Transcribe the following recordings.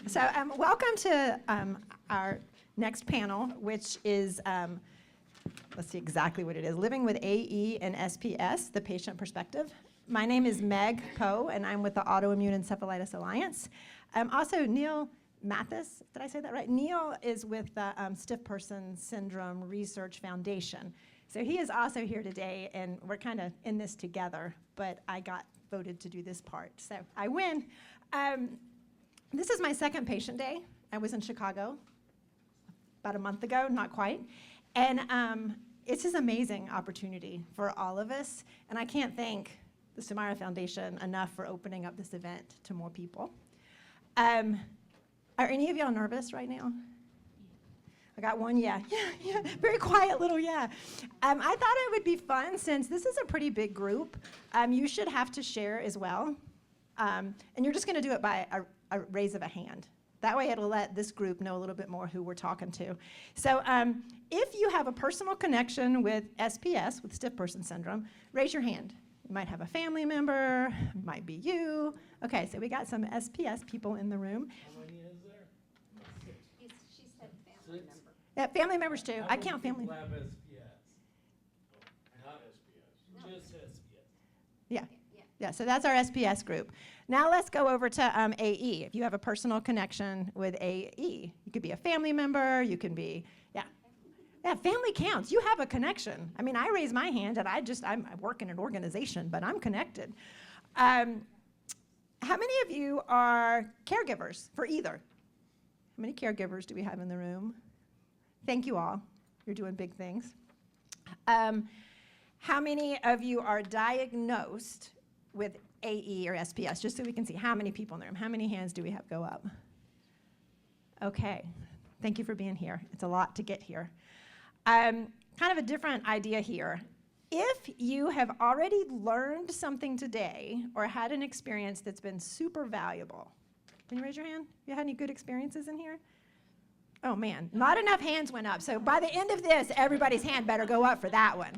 So welcome to our next panel, which is, let's see exactly what it is, Living with AE and SPS, the Patient Perspective. My name is Meg Poe, and I'm with the Autoimmune Encephalitis Alliance. Also, Neil Mathis, did I say that right? Neil is with the Stiff Person Syndrome Research Foundation. So he is also here today, and we're kind of in this together, but I got voted to do this part, so I win. This is my second patient day. I was in Chicago about a month ago, not quite, and it's this amazing opportunity for all of us, and I can't thank the Samara Foundation enough for opening up this event to more people. Are any of y'all nervous right now? I got one yeah, very quiet little yeah. I thought it would be fun since this is a pretty big group. You should have to share as well. And you're just gonna do it by a raise of a hand. That way it'll let this group know a little bit more who we're talking to. So if you have a personal connection with SPS, with Stiff Person Syndrome, raise your hand. You might have a family member, might be you. Okay, so we got some SPS people in the room. How many is there? She said family member. Yeah, family members too. I count family. Lab SPS. Not SPS. Just SPS. Yeah, so that's our SPS group. Now let's go over to AE. If you have a personal connection with AE, you could be a family member, you can be, yeah, family counts. You have a connection. I mean, I raise my hand and I work in an organization, but I'm connected. How many of you are caregivers for either? How many caregivers do we have in the room? Thank you all. You're doing big things. How many of you are diagnosed with AE or SPS, just so we can see how many people in the room. How many hands do we have go up? Okay, thank you for being here. It's a lot to get here. Kind of a different idea here. If you have already learned something today or had an experience that's been super valuable, can you raise your hand? You had any good experiences in here? Oh man, not enough hands went up. So by the end of this, everybody's hand better go up for that one.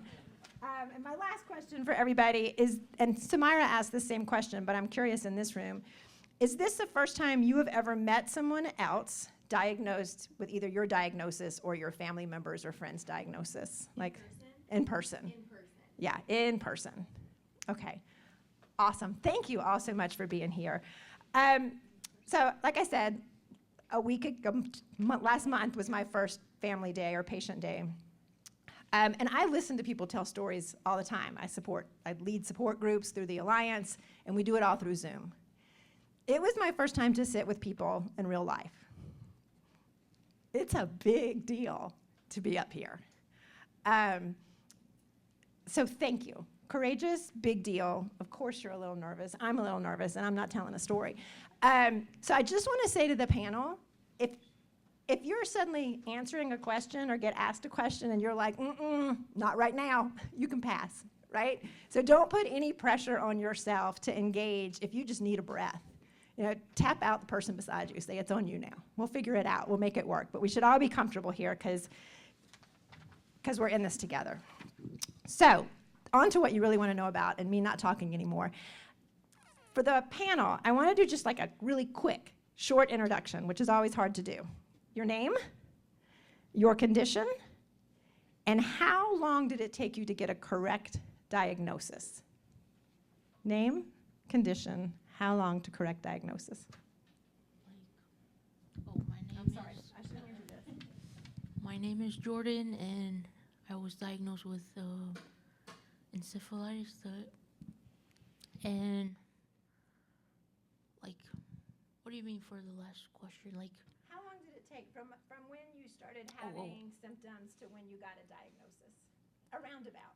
And my last question for everybody is, and Samira asked the same question, but I'm curious in this room, is this the first time you have ever met someone else diagnosed with either your diagnosis or your family members or friends' diagnosis? Like in person? In person. Yeah, in person. Okay, awesome. Thank you all so much for being here. So like I said, a week ago, last month was my first family day or patient day. And I listen to people tell stories all the time. I lead support groups through the Alliance, and we do it all through Zoom. It was my first time to sit with people in real life. It's a big deal to be up here. So thank you. Courageous, big deal. Of course you're a little nervous. I'm a little nervous, and I'm not telling a story. So I just want to say to the panel, if you're suddenly answering a question or get asked a question and you're like, not right now, you can pass, right? So don't put any pressure on yourself to engage if you just need a breath. You know, tap out the person beside you, say it's on you now. We'll figure it out, we'll make it work. But we should all be comfortable here because we're in this together. So, on to what you really want to know about and me not talking anymore. For the panel, I want to do just like a really quick, short introduction, which is always hard to do. Your name, your condition, and how long did it take you to get a correct diagnosis? Name, condition, how long to correct diagnosis? My name is Jordan, and I was diagnosed with encephalitis. And what do you mean for the last question? How long did it take from when you started having symptoms to when you got a diagnosis? Around about.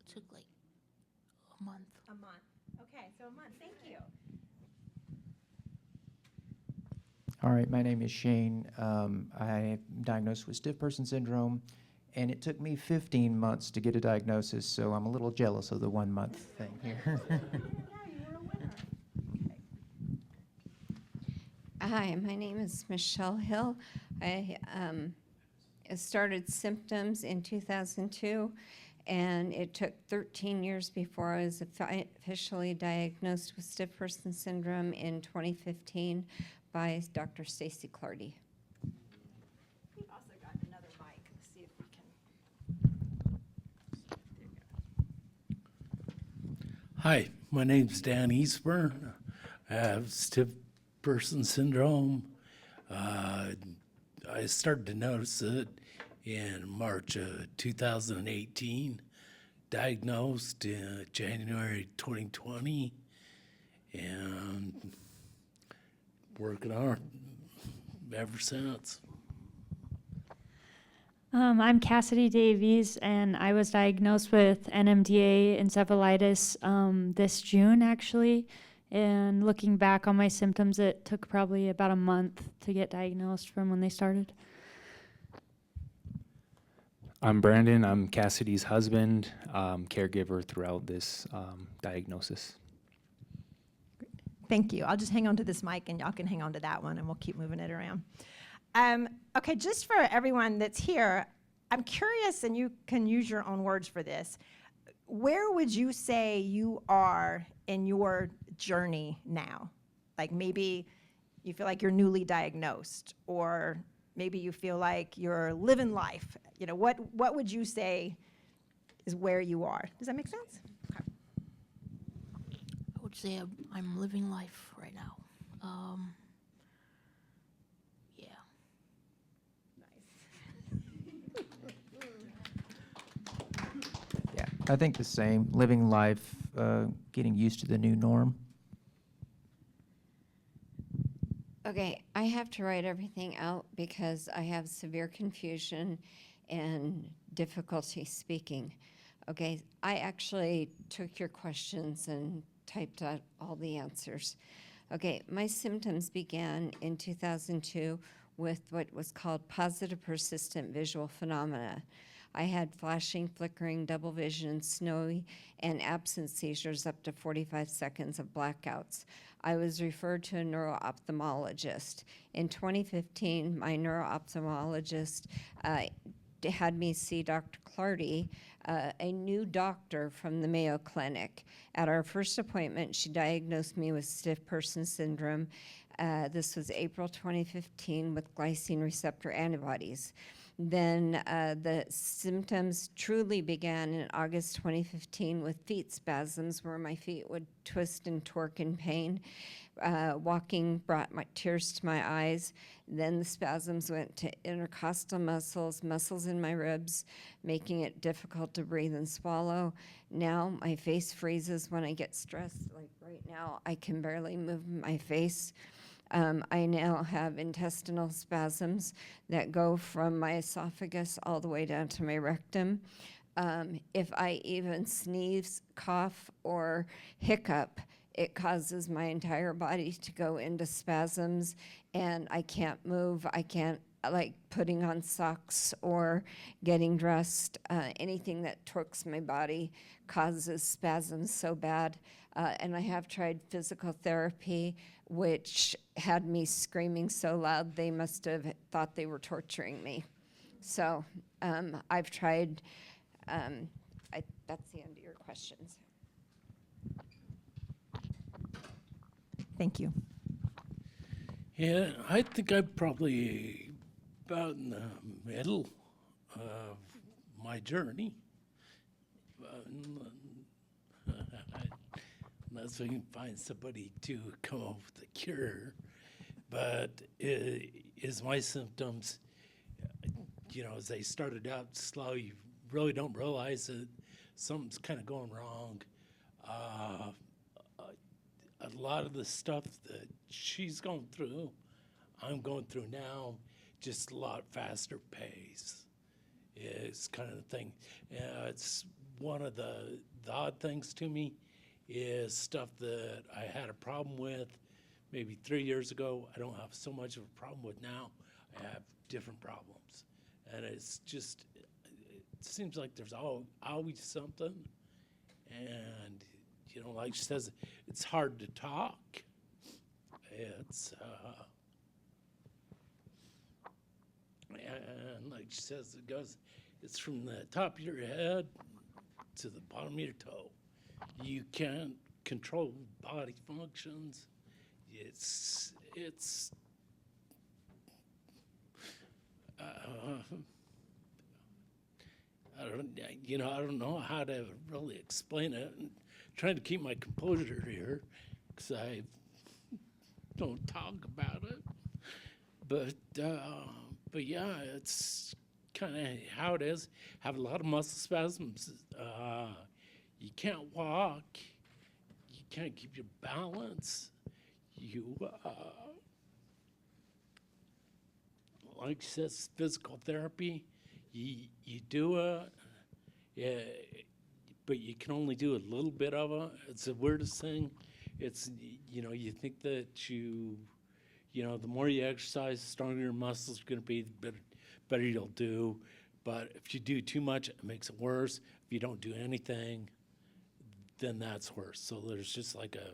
It took a month. A month. Okay, so a month. Thank you. All right, my name is Shane. I'm diagnosed with Stiff Person Syndrome, and it took me 15 months to get a diagnosis, so I'm a little jealous of the 1 month thing here. Yeah, you were a winner. Okay. Hi, my name is Michelle Hill. I started symptoms in 2002, and it took 13 years before I was officially diagnosed with Stiff Person Syndrome in 2015. by Dr. Stacey Clardy. We've also got another mic. Let's see if we can. Hi, my name's Dan Eastburn. I have stiff person syndrome. I started to notice it in March of 2018, diagnosed in January 2020, and working on it ever since. I'm Cassidy Davies, and I was diagnosed with NMDA encephalitis this June, actually. And looking back on my symptoms, it took probably about a month to get diagnosed from when they started. I'm Brandon. I'm Cassidy's husband, caregiver throughout this diagnosis. Thank you. I'll just hang on to this mic and y'all can hang on to that one and we'll keep moving it around. Okay, just for everyone that's here, I'm curious, and you can use your own words for this. Where would you say you are in your journey now? Like maybe you feel like you're newly diagnosed, or maybe you feel like you're living life. You know, what would you say is where you are? Does that make sense? Okay. I would say I'm living life right now. Yeah. Yeah, I think the same. Living life, getting used to the new norm. Okay, I have to write everything out because I have severe confusion and difficulty speaking. Okay, I actually took your questions and typed out all the answers. Okay, my symptoms began in 2002 with what was called positive persistent visual phenomena. I had flashing, flickering, double vision, snowy, and absent seizures up to 45 seconds of blackouts. I was referred to a neuro-ophthalmologist. In 2015, my neuro-ophthalmologist had me see Dr. Clardy, a new doctor from the Mayo Clinic. At our first appointment, she diagnosed me with stiff person syndrome. This was April 2015 with glycine receptor antibodies. Then the symptoms truly began in August 2015 with feet spasms where my feet would twist and torque in pain. Walking brought tears to my eyes. Then the spasms went to intercostal muscles in my ribs, making it difficult to breathe and swallow. Now my face freezes when I get stressed. Like right now, I can barely move my face. I now have intestinal spasms that go from my esophagus all the way down to my rectum. If I even sneeze, cough, or hiccup, it causes my entire body to go into spasms, and I can't move. I can't, like putting on socks or getting dressed. Anything that torques my body causes spasms so bad. And I have tried physical therapy, which had me screaming so loud they must have thought they were torturing me. So I've tried, that's the end of your questions. Thank you. Yeah, I think I'm probably about in the middle of my journey. Unless we can find somebody to come up with a cure. But is my symptoms, you know, as they started out slow, you really don't realize that something's kind of going wrong. A lot of the stuff that she's going through, I'm going through now, just a lot faster pace. It's kind of the thing. It's one of the odd things to me is stuff that I had a problem with maybe 3 years ago. I don't have so much of a problem with now. I have different problems. And it's just, it seems like there's always something. And, you know, like she says, it's hard to talk. It's, and like she says, it's from the top of your head to the bottom of your toe. You can't control body functions. It's I don't know how to really explain it. I'm trying to keep my composure here because I don't talk about it. But yeah, it's kind of how it is. Have a lot of muscle spasms. You can't walk. You can't keep your balance. You, like I said, physical therapy. You do it, yeah, but you can only do a little bit of it. It's the weirdest thing. It's, you think that the more you exercise, the stronger your muscles are going to be, the better you'll do. But if you do too much, it makes it worse. If you don't do anything, then that's worse. So there's just like a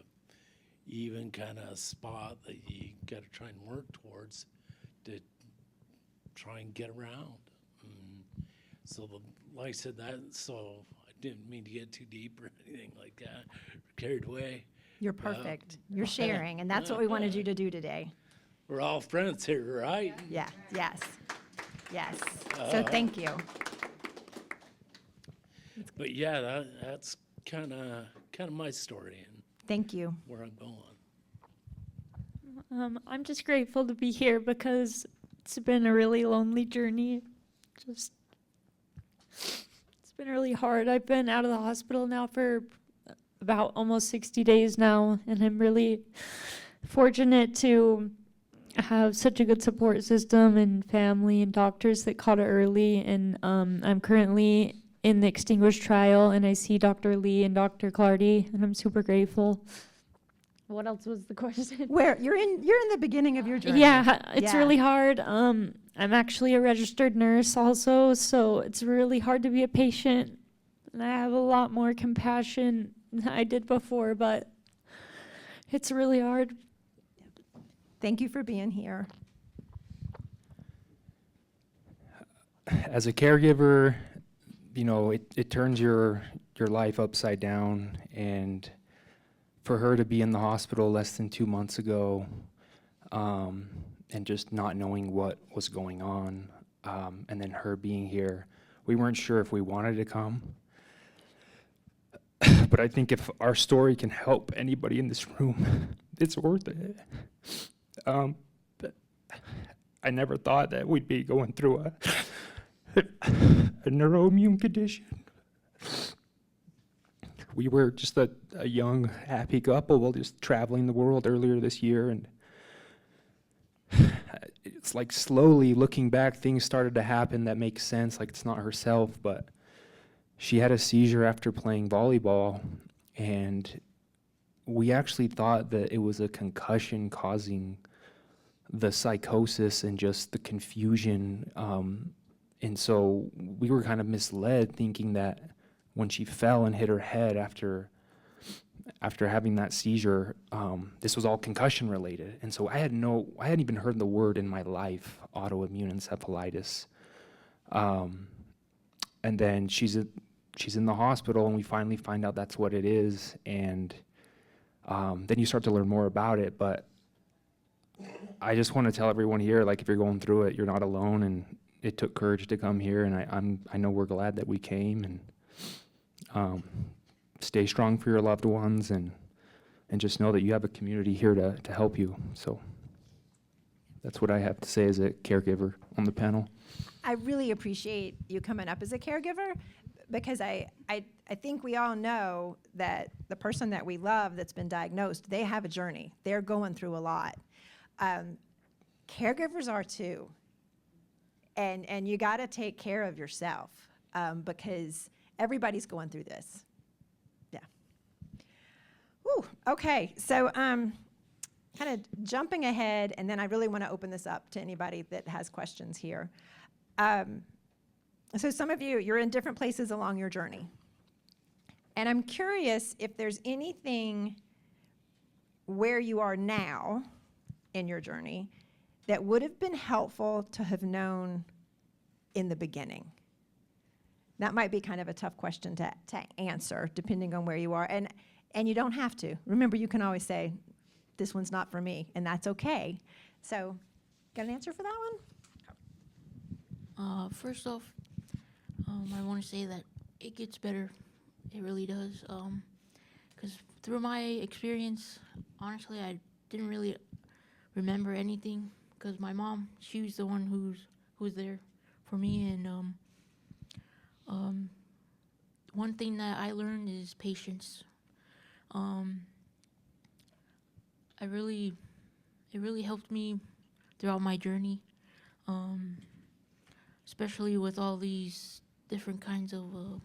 even kind of spot that you got to try and work towards to try and get around. So, like I said, so I didn't mean to get too deep or anything like that, carried away. You're perfect. You're sharing, and that's what we wanted you to do today. We're all friends here, right? Yeah, yes. So thank you. But yeah, that's kind of my story and Thank you. where I'm going. I'm just grateful to be here because it's been a really lonely journey. It's been really hard. I've been out of the hospital now for about almost 60 days now, and I'm really fortunate to have such a good support system and family and doctors that caught it early. And I'm currently in the Extinguished trial, and I see Dr. Lee and Dr. Clardy, and I'm super grateful. What else was the question? Where you're in the beginning of your journey. Yeah, it's Yeah. really hard. I'm actually a registered nurse also, so it's really hard to be a patient. And I have a lot more compassion than I did before, but it's really hard. Thank you for being here. As a caregiver, it turns your life upside down, and for her to be in the hospital less than 2 months ago, and just not knowing what was going on, and then her being here, we weren't sure if we wanted to come. But I think if our story can help anybody in this room, it's worth it. But I never thought that we'd be going through a neuroimmune condition. We were just a young, happy couple just traveling the world earlier this year, and it's like slowly looking back, things started to happen that make sense, like it's not herself, but she had a seizure after playing volleyball, and we actually thought that it was a concussion causing the psychosis and just the confusion, and so we were kind of misled, thinking that when she fell and hit her head after having that seizure, this was all concussion related. And so I hadn't even heard the word in my life, autoimmune encephalitis. And then she's in the hospital, and we finally find out that's what it is. And then you start to learn more about it. But I just want to tell everyone here, like, if you're going through it, you're not alone. And it took courage to come here, and I know we're glad that we came. And stay strong for your loved ones, and just know that you have a community here to help you. So that's what I have to say as a caregiver on the panel. I really appreciate you coming up as a caregiver, because I think we all know that the person that we love that's been diagnosed, they have a journey. They're going through a lot. Caregivers are too. And you got to take care of yourself, because everybody's going through this. Yeah. Whew, okay, so kind of jumping ahead, and then I really want to open this up to anybody that has questions here. So some of you, you're in different places along your journey. And I'm curious if there's anything where you are now in your journey that would have been helpful to have known in the beginning. That might be kind of a tough question to answer, depending on where you are. And you don't have to. Remember, you can always say, this one's not for me, and that's okay. So, got an answer for that one? First off, I want to say that it gets better. It really does. Because through my experience, honestly, I didn't really remember anything. Because my mom, she was the one who was there for me, and one thing that I learned is patience. It really helped me throughout my journey, especially with all these different kinds of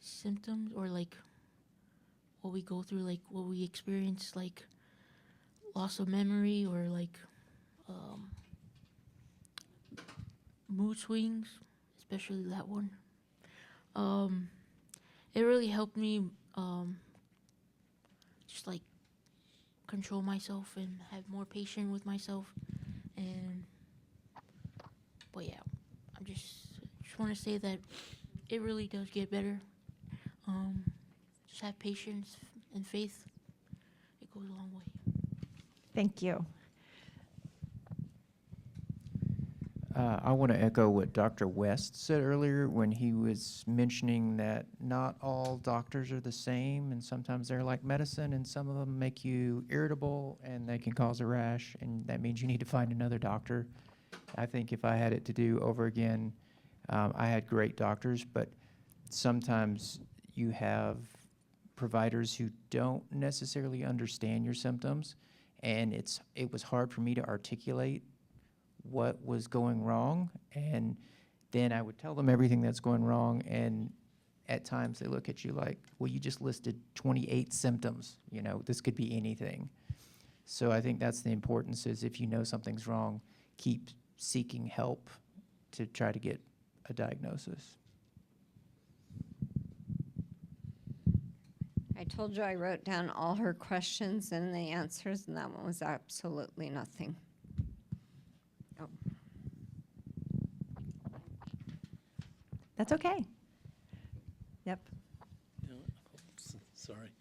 symptoms, or like what we go through, like what we experience, like loss of memory, or like mood swings, especially that one. It really helped me just like control myself and have more patience with myself. And but yeah, I just want to say that it really does get better. Just have patience and faith. It goes a long way. Thank you. I want to echo what Dr. West said earlier when he was mentioning that not all doctors are the same, and sometimes they're like medicine, and some of them make you irritable and they can cause a rash, and that means you need to find another doctor. I think if I had it to do over again, I had great doctors, but sometimes you have providers who don't necessarily understand your symptoms, and it was hard for me to articulate what was going wrong, and then I would tell them everything that's going wrong, and at times they look at you like, well, you just listed 28 symptoms, you know, this could be anything. So I think that's the importance, is if you know something's wrong, keep seeking help to try to get a diagnosis. I told you I wrote down all her questions and the answers, and that one was absolutely nothing. Oh. That's okay. Yep. Yeah, oops, sorry.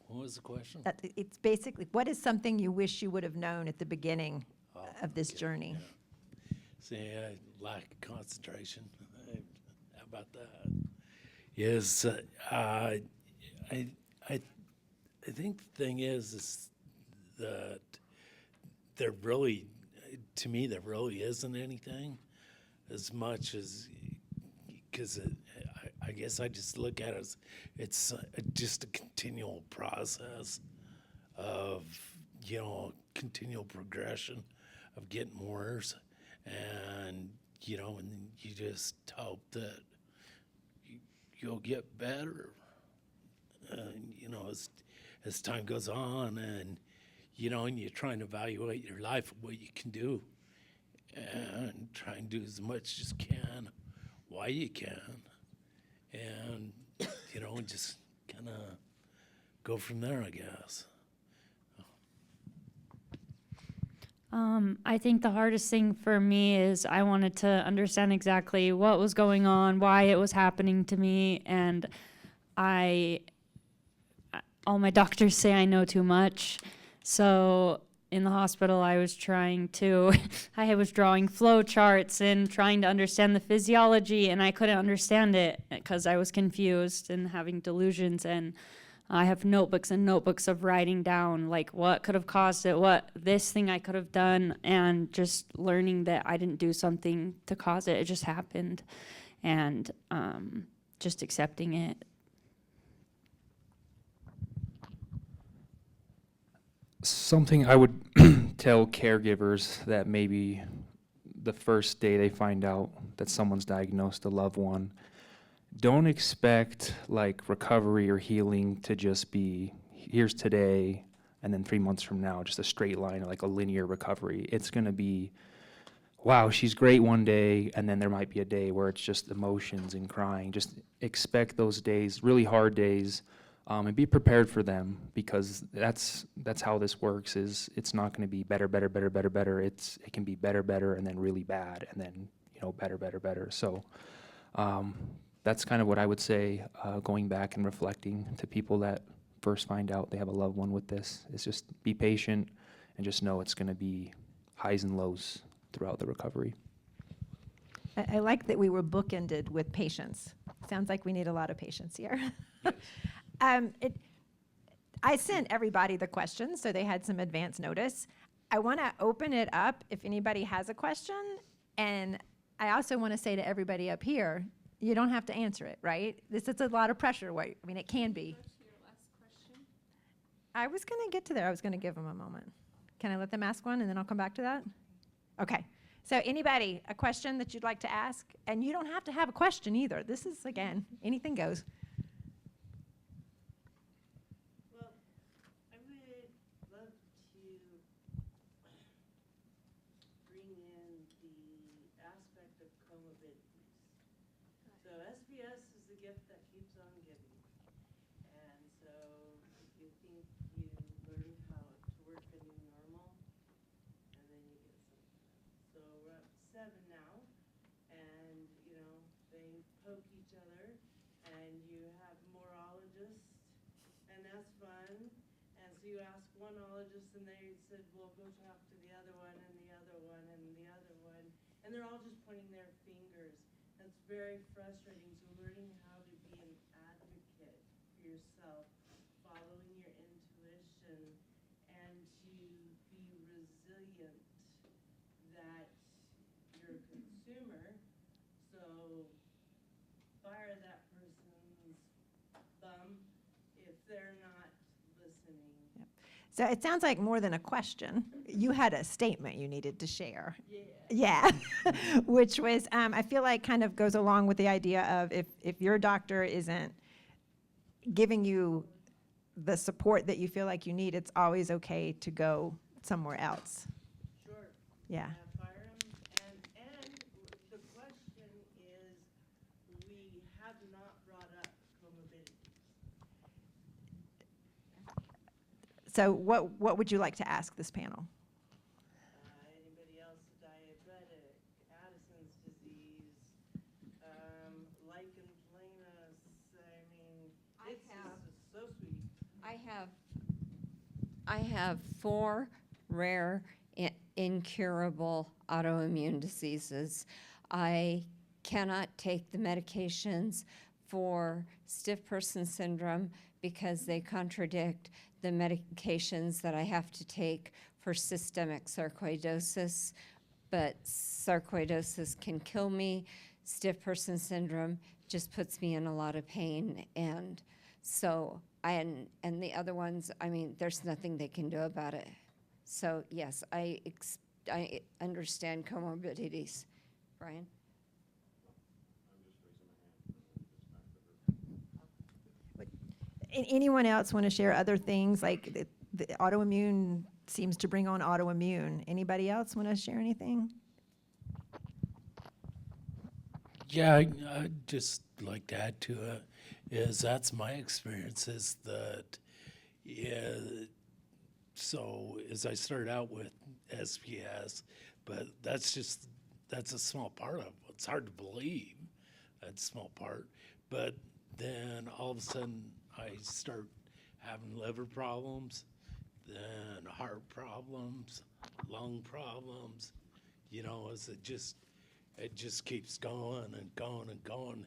What was the question? It's basically, what is something you wish you would have known at the beginning of this okay, journey? yeah. See, lack of concentration. How about that? Yes, I think the thing is that there really, to me, there really isn't anything as much as, because I guess I just look at it as it's just a continual process of, you know, continual progression of getting worse, and, you know, and you just hope that you'll get better, you know, as time goes on, and, you know, and you're trying to evaluate your life, what you can do, and try and do as much as you can, while you can, and, you know, just kind of go from there, I guess. I think the hardest thing for me is I wanted to understand exactly what was going on, why it was happening to me, and all my doctors say I know too much. So in the hospital, I was I was drawing flow charts and trying to understand the physiology, and I couldn't understand it because I was confused and having delusions. And I have notebooks and notebooks of writing down like what could have caused it, what this thing I could have done, and just learning that I didn't do something to cause it. It just happened, and just accepting it. Something I would tell caregivers that maybe the first day they find out that someone's diagnosed, a loved one, don't expect like recovery or healing to just be here's today and then 3 months from now, just a straight line or like a linear recovery. It's going to be, wow, she's great one day, and then there might be a day where it's just emotions and crying. Just expect those days, really hard days, and be prepared for them, because that's how this works. Is it's not going to be better. It can be better, and then really bad, and then, you know, better. So that's kind of what I would say, going back and reflecting to people that first find out they have a loved one with this, is just be patient and just know it's going to be highs and lows throughout the recovery. I like that we were bookended with patience. Sounds like we need a lot of patience here. I sent everybody the questions, so they had some advance notice. I want to open it up if anybody has a question, and I also want to say to everybody up here, you don't have to answer it, right? This is a lot of pressure. I mean, it can be. I was going to get to there. I was going to give them a moment. Can I let them ask one, and then I'll come back to that? Okay. So anybody, a question that you'd like to ask? And you don't have to have a question either. This is, again, anything goes. Well, I would love to bring in the aspect of comorbidities. So SPS is the gift that keeps on giving. And so if you think you learned how to work a new normal, and then you get something else. So we're up to 7 now, and you know, they poke each other, and you have morologists, and that's fun. And so you ask one ologist, and they said, well, go talk to the other one, and the other one, and the other one. And they're all just pointing their fingers. That's very frustrating. So learning how to be an advocate for yourself, following your intuition, and to be resilient that you're a consumer. So fire that person's bum if they're not listening. So it sounds like more than a question. You had a statement you needed to share. Yeah. Yeah, which was, I feel like kind of goes along with the idea of if your doctor isn't giving you the support that you feel like you need, it's always okay to go somewhere else. Sure. Yeah. Fire them. And the question is, we have not brought up comorbidities. So what would you like to ask this panel? Anybody else diabetic, Addison's disease, lichen planus? I mean, it's just so sweet. I have 4 rare incurable autoimmune diseases. I cannot take the medications for stiff person syndrome because they contradict the medications that I have to take for systemic sarcoidosis, but sarcoidosis can kill me. Stiff person syndrome just puts me in a lot of pain, and so and the other ones, I mean, there's nothing they can do about it. So yes, I understand comorbidities. Brian? Anyone else want to share other things? Like the autoimmune seems to bring on autoimmune. Anybody else want to share anything? Yeah, I'd just like to add to it is that's my experience is that, yeah, so as I started out with SPS, but that's a small part of it. It's hard to believe that's a small part. But then all of a sudden I start having liver problems, then heart problems, lung problems, you know, as it just keeps going and going and going.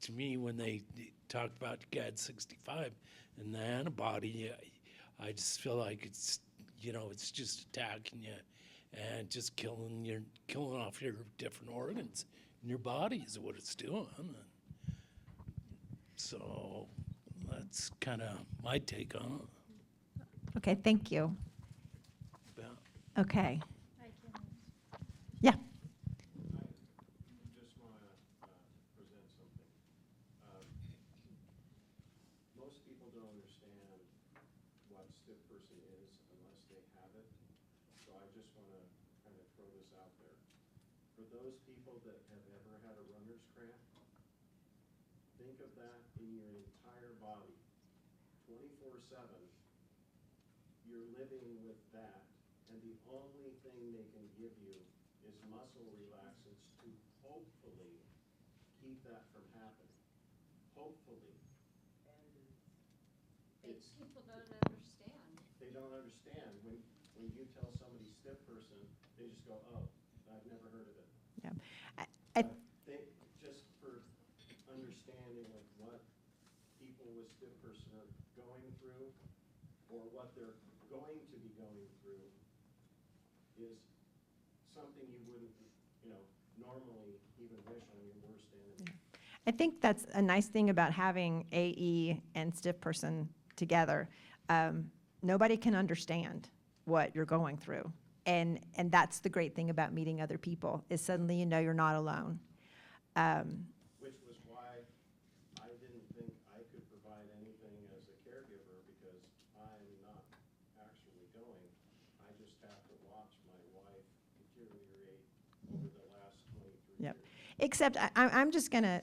To me, when they talked about GAD65 and the antibody, I just feel like it's, you know, it's just attacking you and just killing off your different organs in your body is what it's doing. So that's kind of my take on it. Okay, thank you. Yeah. Okay. Yeah. Just want to present something. Most people don't understand what stiff person is unless they have it. So I just want to kind of throw this out there. For those people that have ever had a runner's cramp, think of that in your entire body, 24/7. You're living with that, and the only thing they can give you is muscle relaxants to hopefully keep that from happening. Hopefully. it's, People don't understand. they don't understand. When you tell somebody stiff person, they just go, oh, I've never heard of it. Yeah. I think just for understanding of what people with stiff person are going through, or what they're going to be going through, is something you wouldn't, normally even wish on your worst enemy. I think that's a nice thing about having AE and stiff person together. Nobody can understand what you're going through. And that's the great thing about meeting other people, is suddenly you know you're not alone. Which was why I didn't think I could provide anything as a caregiver, because I'm not actually going. I just have to watch my wife deteriorate over the last 23 Yep. years. Except I'm just going to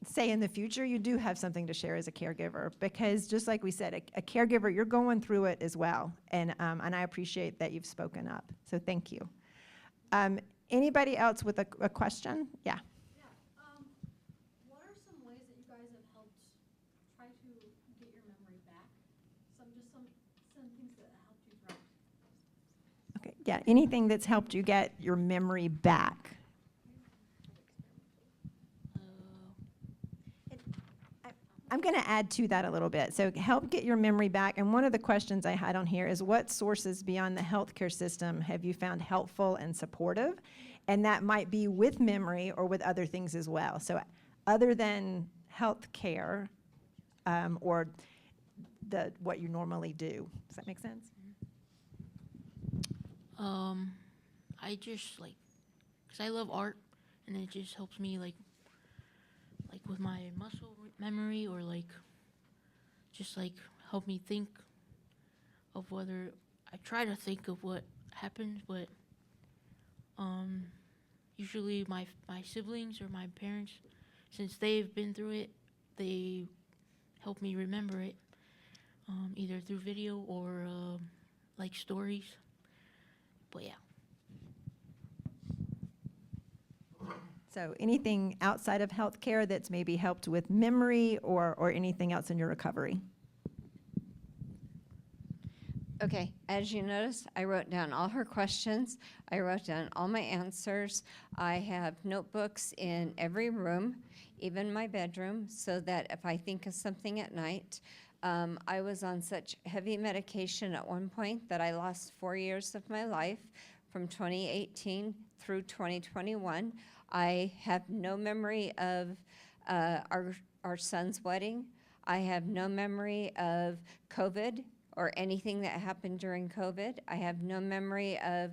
say in the future, you do have something to share as a caregiver, because just like we said, a caregiver, you're going through it as well. And I appreciate that you've spoken up. So thank you. Anybody else with a question? Yeah. What are some ways that you guys have helped try to get your memory back? Some things that helped you throughout. Okay. Yeah. Anything that's helped you get your memory back. I'm going to add to that a little bit. So help get your memory back. And one of the questions I had on here is, what sources beyond the healthcare system have you found helpful and supportive? And that might be with memory or with other things as well. So other than healthcare or what you normally do. Does that make sense? I just because I love art, and it just helps me like with my muscle memory, or just help me think of whether I try to think of what happened, but usually my siblings or my parents, since they've been through it, they help me remember it, either through video or stories. But yeah. So anything outside of healthcare that's maybe helped with memory or anything else in your recovery? Okay, as you notice, I wrote down all her questions. I wrote down all my answers. I have notebooks in every room, even my bedroom, so that if I think of something at night, I was on such heavy medication at one point that I lost 4 years of my life from 2018 through 2021. I have no memory of our son's wedding. I have no memory of COVID or anything that happened during COVID. I have no memory of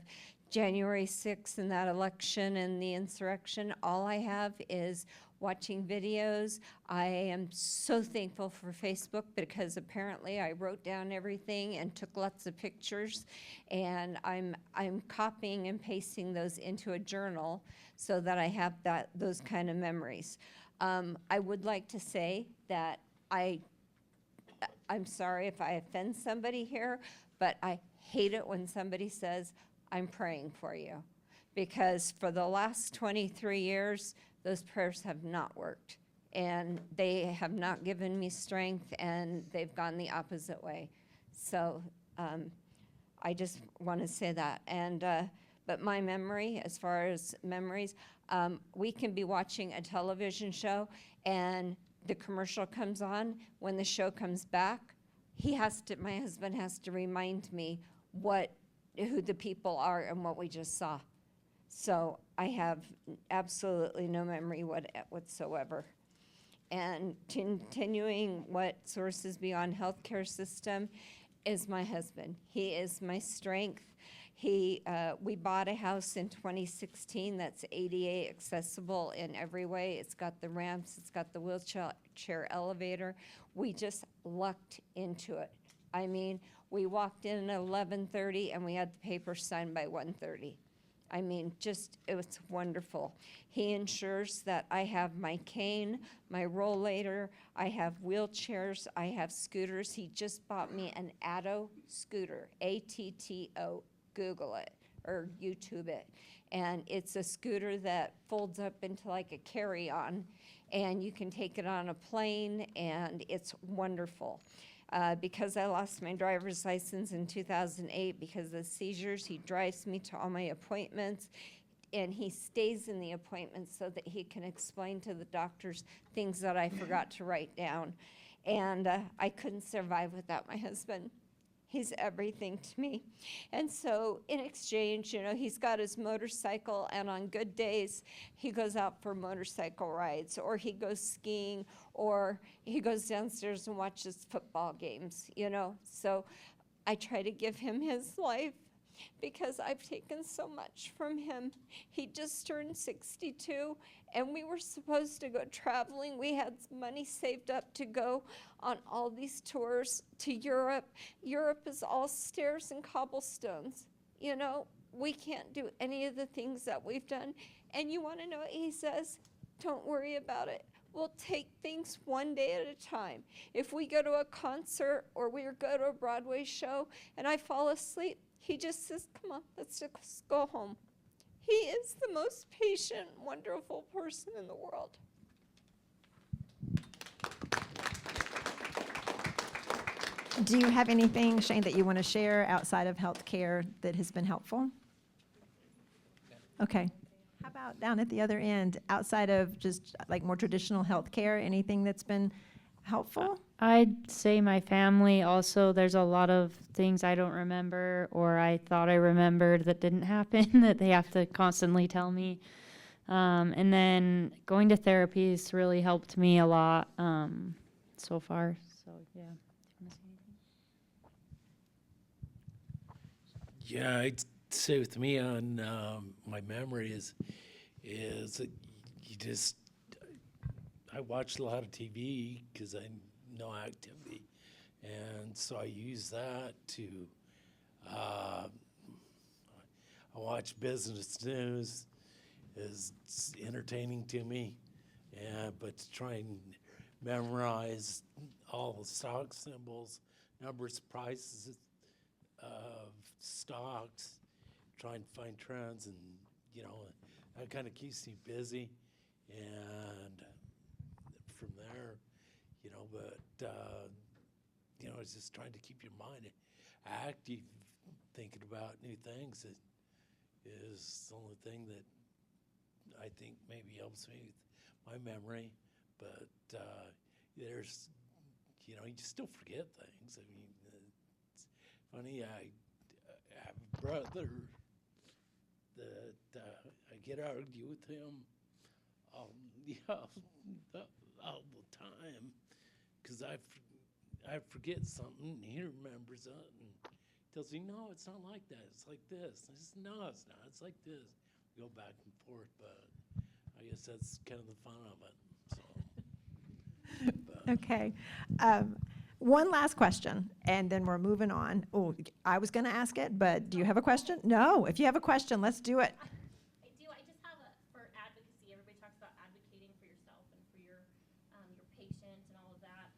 January 6th and that election and the insurrection. All I have is watching videos. I am so thankful for Facebook, because apparently I wrote down everything and took lots of pictures, and I'm copying and pasting those into a journal so that I have those kind of memories. I would like to say that I'm sorry if I offend somebody here, but I hate it when somebody says, I'm praying for you, because for the last 23 years, those prayers have not worked, and they have not given me strength, and they've gone the opposite way. So I just want to say that. And but my memory, as far as memories, we can be watching a television show, and the commercial comes on. When the show comes back, my husband has to remind me who the people are and what we just saw. So I have absolutely no memory whatsoever. And continuing what sources beyond healthcare system is my husband. He is my strength. We bought a house in 2016 that's ADA accessible in every way. It's got the ramps, it's got the wheelchair elevator. We just lucked into it. I mean, we walked in at 11:30 and we had the paper signed by 1:30. I mean, it was wonderful. He ensures that I have my cane, my rollator, I have wheelchairs, I have scooters. He just bought me an Atto scooter, ATTO. Google it or YouTube it. And it's a scooter that folds up into like a carry-on, and you can take it on a plane, and it's wonderful. Because I lost my driver's license in 2008 because of the seizures, he drives me to all my appointments, and he stays in the appointments so that he can explain to the doctors things that I forgot to write down. And I couldn't survive without my husband. He's everything to me. And so in exchange, you know, he's got his motorcycle, and on good days, he goes out for motorcycle rides, or he goes skiing, or he goes downstairs and watches football games, you know. So I try to give him his life because I've taken so much from him. He just turned 62, and we were supposed to go traveling. We had money saved up to go on all these tours to Europe. Europe is all stairs and cobblestones. You know, we can't do any of the things that we've done. And you want to know what he says? Don't worry about it. We'll take things one day at a time. If we go to a concert or we go to a Broadway show and I fall asleep, he just says, come on, let's just go home. He is the most patient, wonderful person in the world. Do you have anything, Shane, that you want to share outside of healthcare that has been helpful? Okay. How about down at the other end, outside of just like more traditional healthcare, anything that's been helpful? I'd say my family also, there's a lot of things I don't remember or I thought I remembered that didn't happen that they have to constantly tell me. And then going to therapy has really helped me a lot so far. So, yeah. Do you want to say anything? Yeah, I'd say with me on my memory is that I watch a lot of TV because I know activity, and so I use that to, I watch business news, it's entertaining to me, but to try and memorize all the stock symbols, numbers, prices of stocks, try and find trends, and you know, that kind of keeps me busy, and from there, you know, but you know, it's just trying to keep your mind active, thinking about new things. It is the only thing that I think maybe helps me with my memory, but there's, you know, you just still forget things. I mean, it's funny, I have a brother that I get argue with him all the time because I forget something and he remembers it and tells me, no, it's not like that, it's like this. I said, no, it's not, it's like this. We go back and forth, but I guess that's kind of the fun of it. So, Okay. One last question, and then we're moving on. Oh, I was going to ask it, but do you have a question? No. If you have a question, let's do it. I do. I just have for advocacy. Everybody talks about advocating for yourself and for your patient and all of that.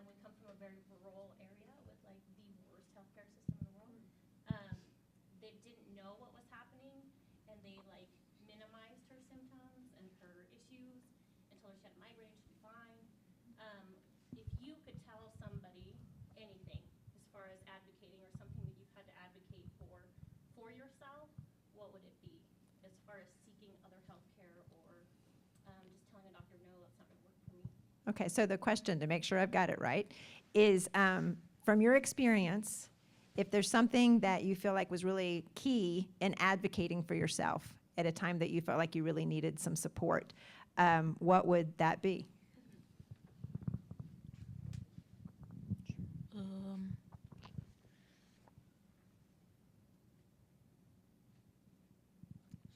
We come from a very rural area with like the worst healthcare system in the world. They didn't know what was happening, and they like minimized her symptoms and her issues and told her she had migraine, she'd be fine. If you could tell somebody anything as far as advocating or something that you've had to advocate for yourself, what would it be as far as seeking other health care or just telling a doctor, no, that's not going to work for me? Okay, so the question, to make sure I've got it right, is from your experience, if there's something that you feel like was really key in advocating for yourself at a time that you felt like you really needed some support, what would that be?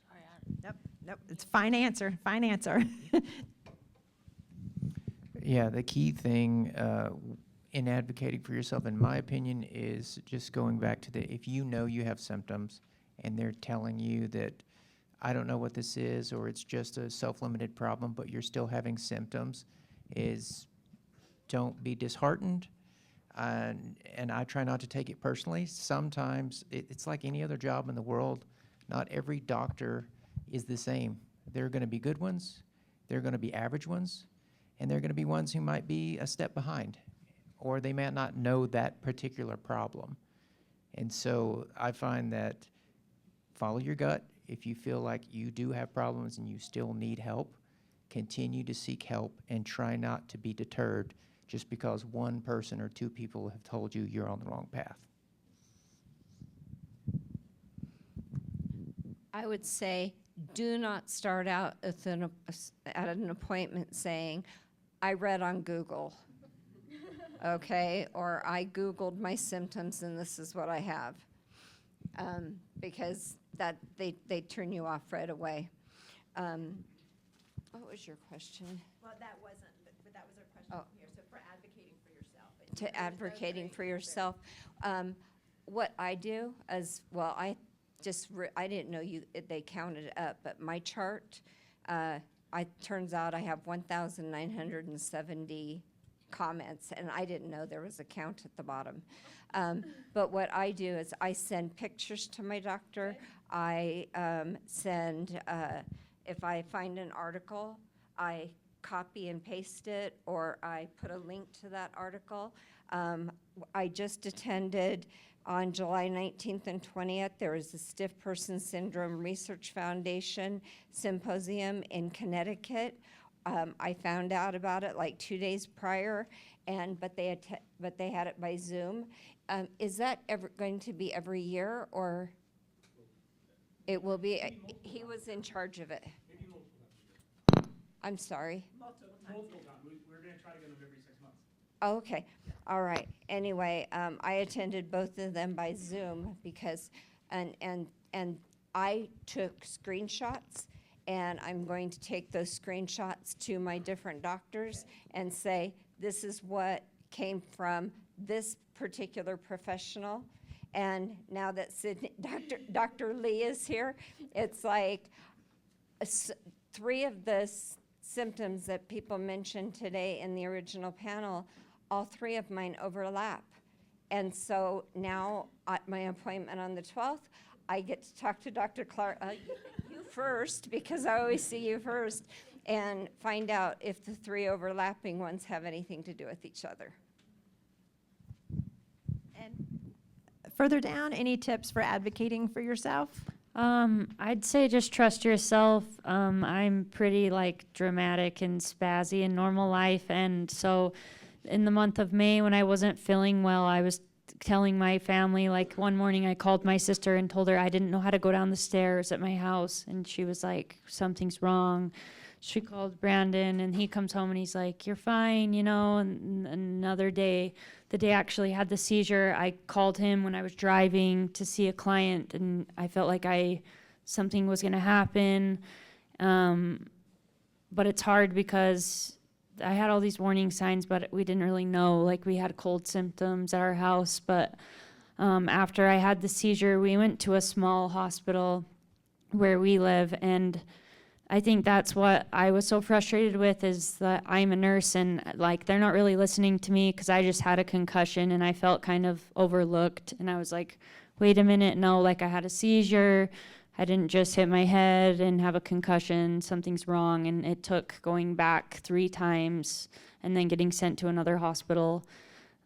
Sorry, Nope, it's fine answer, fine answer. Yeah, the key thing in advocating for yourself, in my opinion, is just going back to if you know you have symptoms and they're telling you that, I don't know what this is, or it's just a self-limited problem, but you're still having symptoms, is don't be disheartened. And I try not to take it personally. Sometimes it's like any other job in the world. Not every doctor is the same. There are going to be good ones, there are going to be average ones, and there are going to be ones who might be a step behind. or they may not know that particular problem. And so I find that follow your gut. If you feel like you do have problems and you still need help, continue to seek help and try not to be deterred just because one person or two people have told you you're on the wrong path. I would say do not start out at an appointment saying, I read on Google, okay, or I Googled my symptoms and this is what I have, because that they turn you off right away. What was your question? Well, that wasn't, but that was our question Oh. here. So for advocating for yourself. To advocating for yourself. What I do is, well, I didn't know they counted it up, but my chart, turns out I have 1,970 comments, and I didn't know there was a count at the bottom. But what I do is I send pictures to my doctor. I send, if I find an article, I copy and paste it, or I put a link to that article. I just attended on July 19th and 20th, there was the Stiff Person Syndrome Research Foundation Symposium in Connecticut. I found out about it like 2 days prior, but they had it by Zoom. Is that ever going to be every year, or it will be? He was in charge of it. I'm sorry. Multiple times. We're going to try to get them every 6 months. Oh, okay. All right. Anyway, I attended both of them by Zoom because, and I took screenshots, and I'm going to take those screenshots to my different doctors and say, this is what came from this particular professional. And now that Dr. Lee is here, it's like 3 of the symptoms that people mentioned today in the original panel, all 3 of mine overlap. And so now at my appointment on the 12th, I get to talk to Dr. Clark, you first, because I always see you first, and find out if the 3 overlapping ones have anything to do with each other. And further down, any tips for advocating for yourself? I'd say just trust yourself. I'm pretty dramatic and spazzy in normal life, and so in the month of May when I wasn't feeling well, I was telling my family, one morning I called my sister and told her I didn't know how to go down the stairs at my house, and she was like, something's wrong. She called Brandon, and he comes home and he's like, you're fine, and another day, the day I actually had the seizure, I called him when I was driving to see a client, and I felt like something was going to happen. But it's hard because I had all these warning signs, but we didn't really know. We had cold symptoms at our house, but after I had the seizure, we went to a small hospital where we live, and I think that's what I was so frustrated with, is that I'm a nurse and they're not really listening to me because I just had a concussion and I felt kind of overlooked. And I was like, wait a minute, no, I had a seizure. I didn't just hit my head and have a concussion. Something's wrong. And it took going back 3 times and then getting sent to another hospital.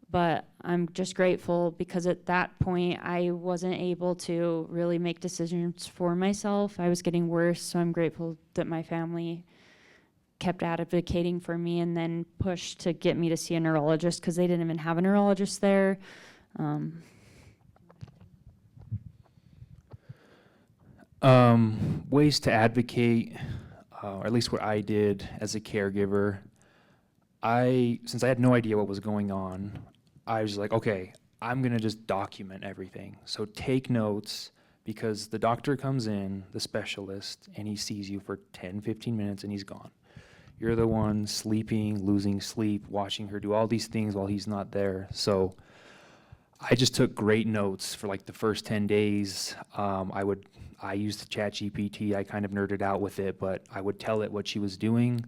But I'm just grateful because at that point I wasn't able to really make decisions for myself. I was getting worse, so I'm grateful that my family kept advocating for me and then pushed to get me to see a neurologist because they didn't even have a neurologist there. Ways to advocate, or at least what I did as a caregiver. Since I had no idea what was going on, I was like, okay, I'm going to just document everything. So take notes, because the doctor comes in, the specialist, and he sees you for 10, 15 minutes and he's gone. You're the one sleeping, losing sleep, watching her do all these things while he's not there. So I just took great notes for the first 10 days. I used ChatGPT. I kind of nerded out with it, but I would tell it what she was doing.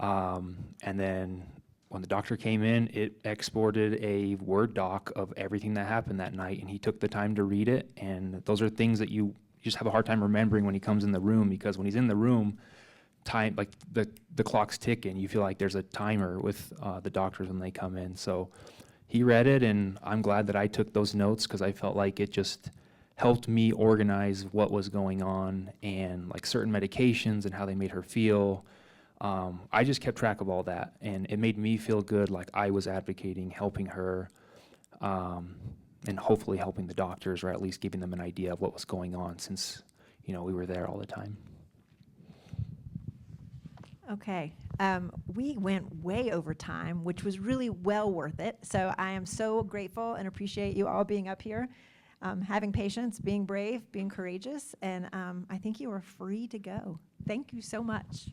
And then when the doctor came in, it exported a Word doc of everything that happened that night, and he took the time to read it. And those are things that you just have a hard time remembering when he comes in the room, because when he's in the room, time, the clock's ticking. You feel like there's a timer with the doctors when they come in. So he read it, and I'm glad that I took those notes because I felt like it just helped me organize what was going on and like certain medications and how they made her feel. I just kept track of all that, and it made me feel good, like I was advocating, helping her, and hopefully helping the doctors, or at least giving them an idea of what was going on, since we were there all the time. Okay, we went way over time, which was really well worth it. So I am so grateful and appreciate you all being up here, having patience, being brave, being courageous, and I think you are free to go. Thank you so much.